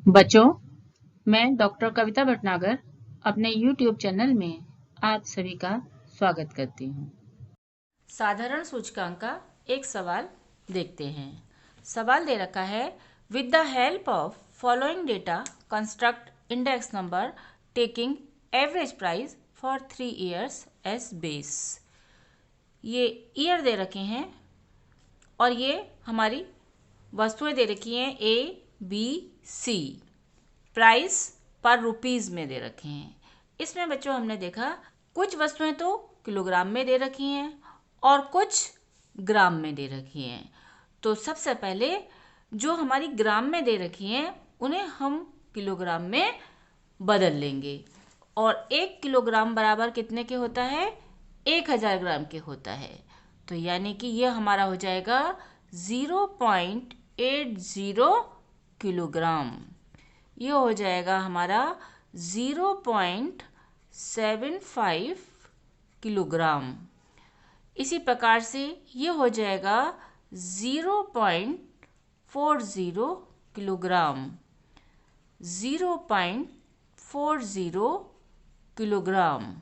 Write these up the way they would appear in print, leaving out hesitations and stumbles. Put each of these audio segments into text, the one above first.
बच्चों, मैं डॉक्टर कविता भटनागर अपने YouTube चैनल में आप सभी का स्वागत करती हूँ। साधारण सूचकांक का एक सवाल देखते हैं। सवाल दे रखा है, with the help of following data construct index number taking average price for 3 years as base. ये ईयर दे रखे हैं और ये हमारी वस्तुएं दे रखी हैं ABC। प्राइस पर रुपीज़ में दे रखे हैं। इसमें बच्चों हमने देखा कुछ वस्तुएं तो किलोग्राम में दे रखी हैं और कुछ ग्राम में दे रखी हैं। तो सबसे पहले जो हमारी ग्राम में दे रखी हैं उन्हें हम किलोग्राम में बदल लेंगे। और 1 किलोग्राम बराबर कितने के होता है? 1000 ग्राम के होता है। तो यानी कि यह हमारा हो जाएगा 0.80 किलोग्राम। ये हो जाएगा हमारा 0.75 किलोग्राम। इसी प्रकार से ये हो जाएगा 0.40 किलोग्राम, 0.40 किलोग्राम,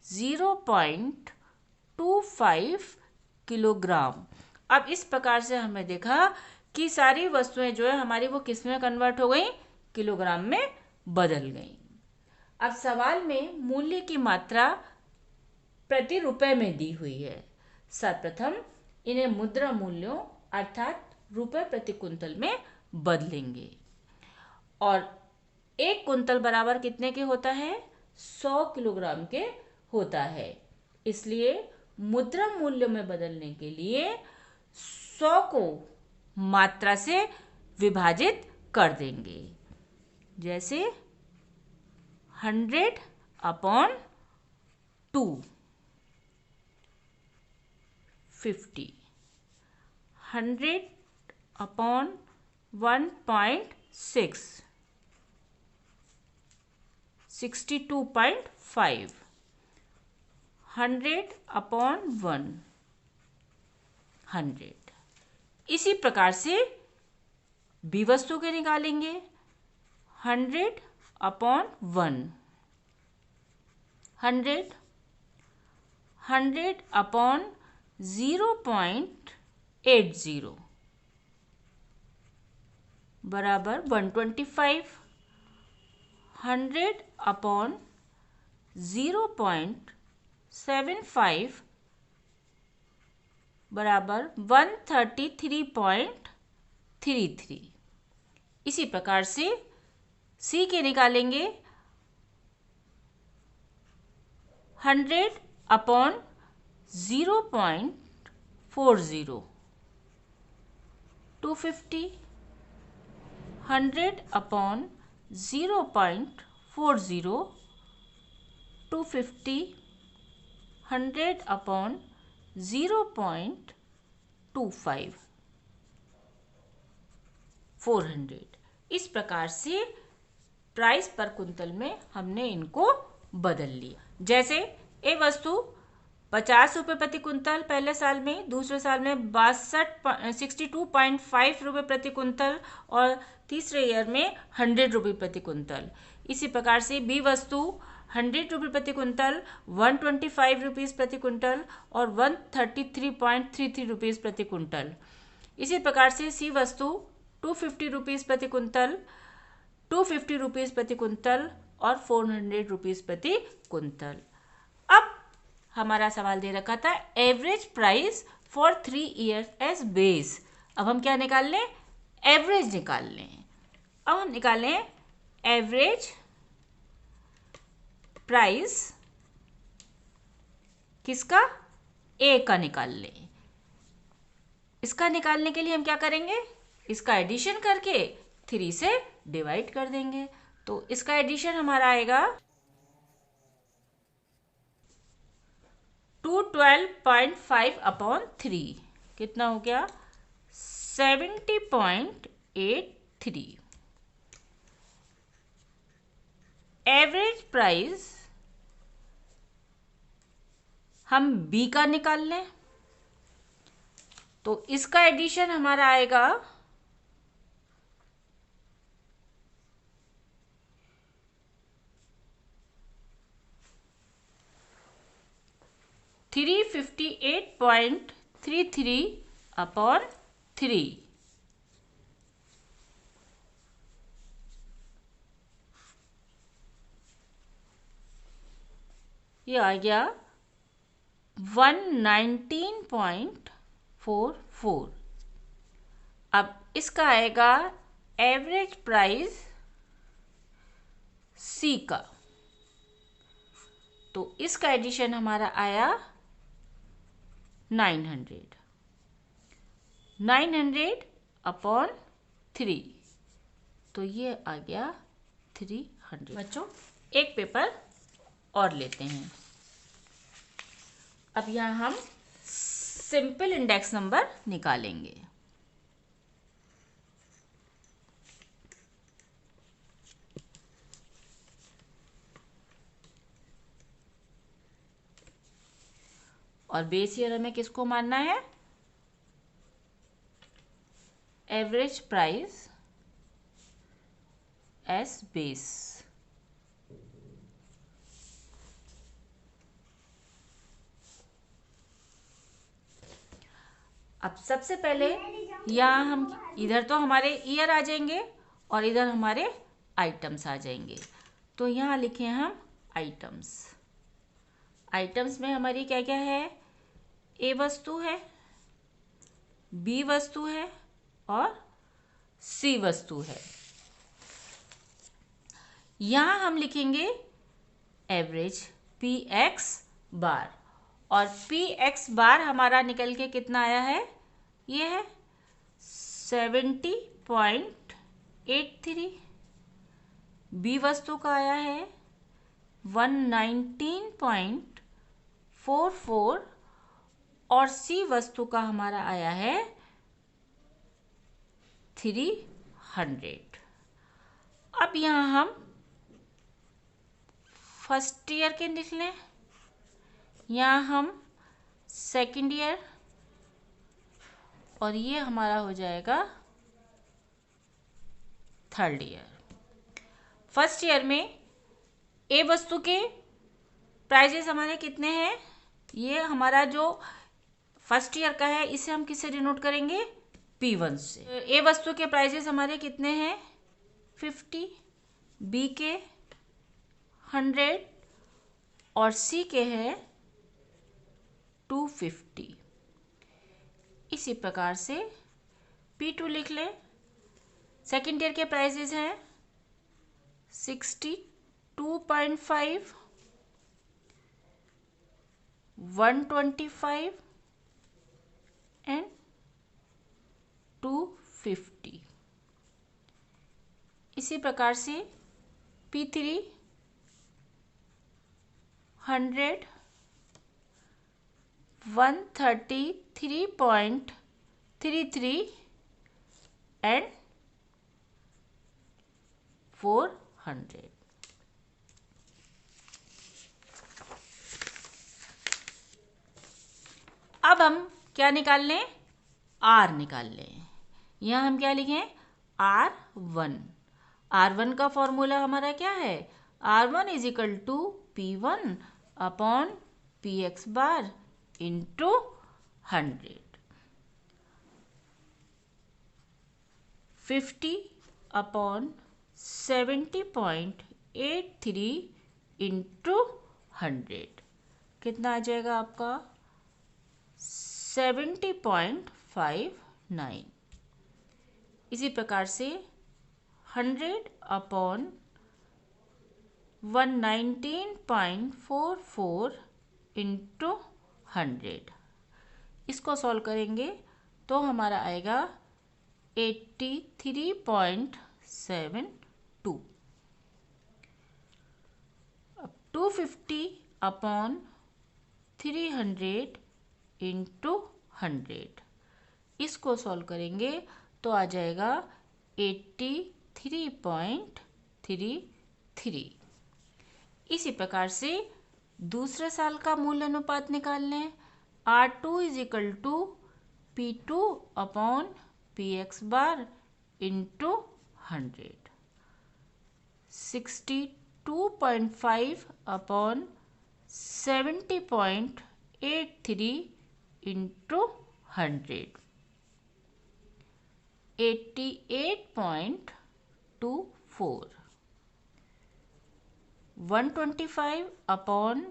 0.25 किलोग्राम। अब इस प्रकार से हमें देखा कि सारी वस्तुएं जो है हमारी वो किस में कन्वर्ट हो गई? किलोग्राम में बदल गई। अब सवाल में मूल्य की मात्रा प्रति रुपए में दी हुई है। सर्वप्रथम इन्हें मुद्रा मूल्यों अर्थात रुपए प्रति कुंतल में बदलेंगे। और 1 कुंतल बराबर कितने के होता है? 100 किलोग्राम के होता है। इसलिए मुद्रा मूल्य में बदलने के लिए 100 को मात्रा से विभाजित कर देंगे। जैसे 100 अपॉन 2 50, 100 अपॉन 1.6 62.5, 100 अपॉन 100। इसी प्रकार से बी वस्तु के निकालेंगे। 100 अपॉन 1, 100 अपॉन 0.80 बराबर 125, 100 अपॉन 0.75 बराबर 133.33। इसी प्रकार से सी के निकालेंगे। 100 अपॉन 0.40 250, 100 अपॉन 0.40 250, 100 अपॉन 0.25 400। इस प्रकार से प्राइस पर कुंतल में हमने इनको बदल लिया। जैसे ये वस्तु 50 रुपये प्रति कुंतल पहले साल में, दूसरे साल में 62.5 रुपये प्रति कुंतल और तीसरे ईयर में 100 रुपये प्रति कुंतल। इसी प्रकार से बी वस्तु 100 रुपये प्रति कुंतल, 125 रुपीज़ प्रति कुंतल और 133.33 रुपीज़ प्रति कुंतल। इसी प्रकार से सी वस्तु 250 रुपीज़ प्रति कुंतल, 250 रुपीज़ प्रति कुंतल और 400 रुपीज़ प्रति कुंतल। अब हमारा सवाल दे रखा था average price for 3 years as base. अब हम क्या निकाल लें? एवरेज निकाल लें। अब हम निकालें एवरेज प्राइस किसका? ए का निकाल लें। इसका निकालने के लिए हम क्या करेंगे? इसका एडिशन करके 3 से डिवाइड कर देंगे। तो इसका एडिशन हमारा आएगा 212.5 अपॉन 3। कितना हो गया? 70.83। एवरेज प्राइस हम बी का निकाल लें तो इसका एडिशन हमारा आएगा 358.33 अपॉन 3। ये आ गया 119.44। अब इसका आएगा एवरेज प्राइस सी का, तो इसका एडिशन हमारा आया 900 अपॉन 3, तो ये आ गया 300। बच्चों एक पेपर और लेते हैं। अब यहाँ हम सिंपल इंडेक्स नंबर निकालेंगे। और बेस ईयर हमें किसको मानना है? Average price S base. अब सबसे पहले यहाँ हम इधर तो हमारे ईयर आ जाएंगे और इधर हमारे आइटम्स आ जाएंगे। तो यहाँ लिखे हम आइटम्स। आइटम्स में हमारी क्या क्या है? ए वस्तु है, बी वस्तु है और सी वस्तु है। यहाँ हम लिखेंगे एवरेज पी एक्स बार, और पी एक्स बार हमारा निकल के कितना आया है? ये है 70.83। बी वस्तु का आया है 119.44 और सी वस्तु का हमारा आया है 300। अब यहाँ हम फर्स्ट ईयर के लिख लें, यहाँ हम सेकंड ईयर, और ये हमारा हो जाएगा थर्ड ईयर। फर्स्ट ईयर में ए वस्तु के प्राइजेस हमारे कितने हैं? ये हमारा जो फर्स्ट ईयर का है इसे हम किससे डिनोट करेंगे? P1 से। ए वस्तु के प्राइजेस हमारे कितने हैं? 50, बी के 100 और सी के हैं 250। इसी प्रकार से P2 लिख लें। सेकेंड ईयर के प्राइजेस हैं 62.5, 125 एंड 250। इसी प्रकार से P3 100, 133.33 एंड 400। अब हम क्या निकाल लें? आर निकाल लें। यहाँ हम क्या लिखें? R1। R1 का फॉर्मूला हमारा क्या है? R1 is equal to P1 upon PX bar into 100। 50 upon 70.83 into 100 कितना आ जाएगा आपका? 70.59। इसी प्रकार से 100 अपॉन 119.44 इंटू 100, इसको सॉल्व करेंगे तो हमारा आएगा 83.72। अब 250 अपॉन 300 इंटू 100, इसको सॉल्व करेंगे तो आ जाएगा 83.33। इसी प्रकार से दूसरे साल का मूल अनुपात निकाल लें। R2 is equal to P2 upon PX bar into 100। 62.5 upon 70.83 83 into 100, 88.24, 125 upon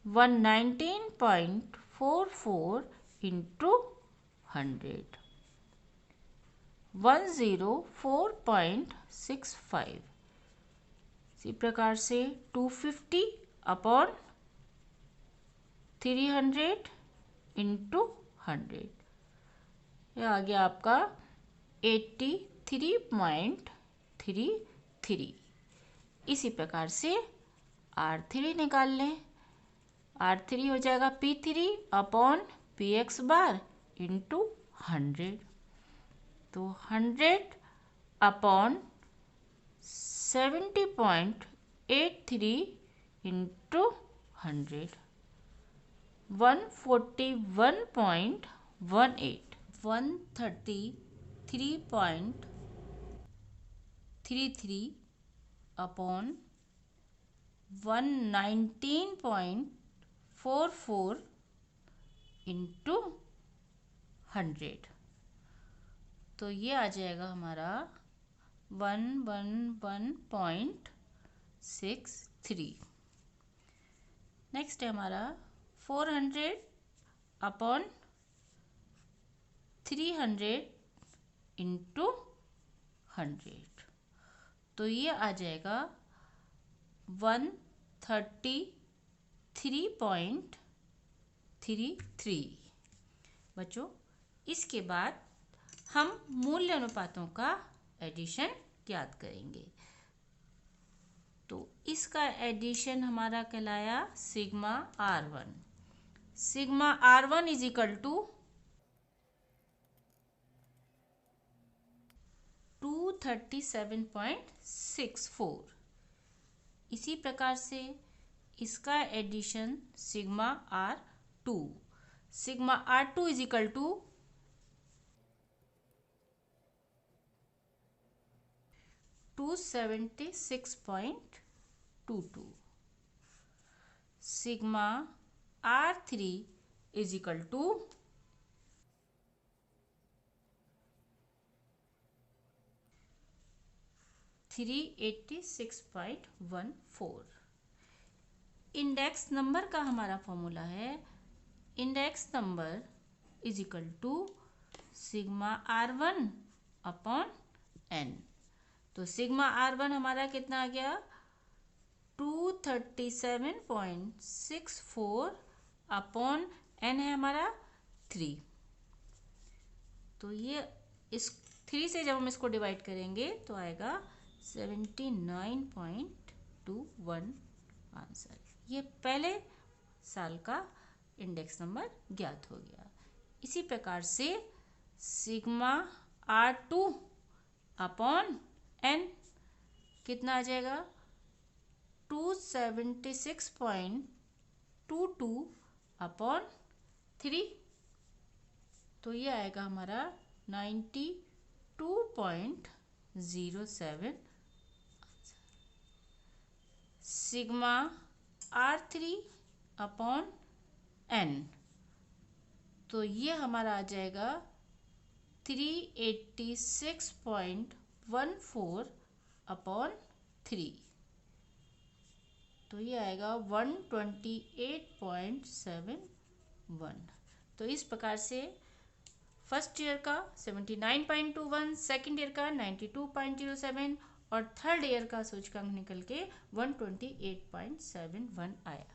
119.44 into 100, 104.65। इसी प्रकार से 250 अपॉन 300 इंटू 100, यह आ गया आपका 83.33। इसी प्रकार से R3 निकाल लें। R3 हो जाएगा P3 upon PX bar into 100, तो 100 अपॉन 70.83 इंटू 100, 141.18, 133.33 अपॉन 119.44 इंटू 100, तो ये आ जाएगा हमारा 111.63। नेक्स्ट है हमारा 400 अपॉन 300 इंटू 100, तो ये आ जाएगा 133.33। बच्चों, इसके बाद हम मूल्य अनुपातों का एडिशन ज्ञात करेंगे। तो इसका एडिशन हमारा कहलाया sigma R1। Sigma R1 is equal to 237.64। इसी प्रकार से इसका addition sigma R2। Sigma R2 is equal to 276.22। Sigma R3 is equal to 386.14। Index number का हमारा फॉर्मूला है, index number is equal to sigma R1 upon n। तो sigma R1 हमारा कितना आ गया 237.64 अपॉन n है हमारा 3। तो ये इस 3 से जब हम इसको डिवाइड करेंगे तो आएगा 79.21 आंसर। ये पहले साल का इंडेक्स नंबर ज्ञात हो गया। इसी प्रकार से सिग्मा R2 अपॉन n कितना आ जाएगा 276.22 अपॉन 3, तो ये आएगा हमारा 92.07। सिग्मा R3 अपॉन n, तो ये हमारा आ जाएगा 386.14 अपॉन 3, तो ये आएगा 128.71। तो इस प्रकार से फर्स्ट ईयर का 79.21, सेकेंड ईयर का 92.07 और थर्ड ईयर का सूचकांक निकल के 128.71 आया।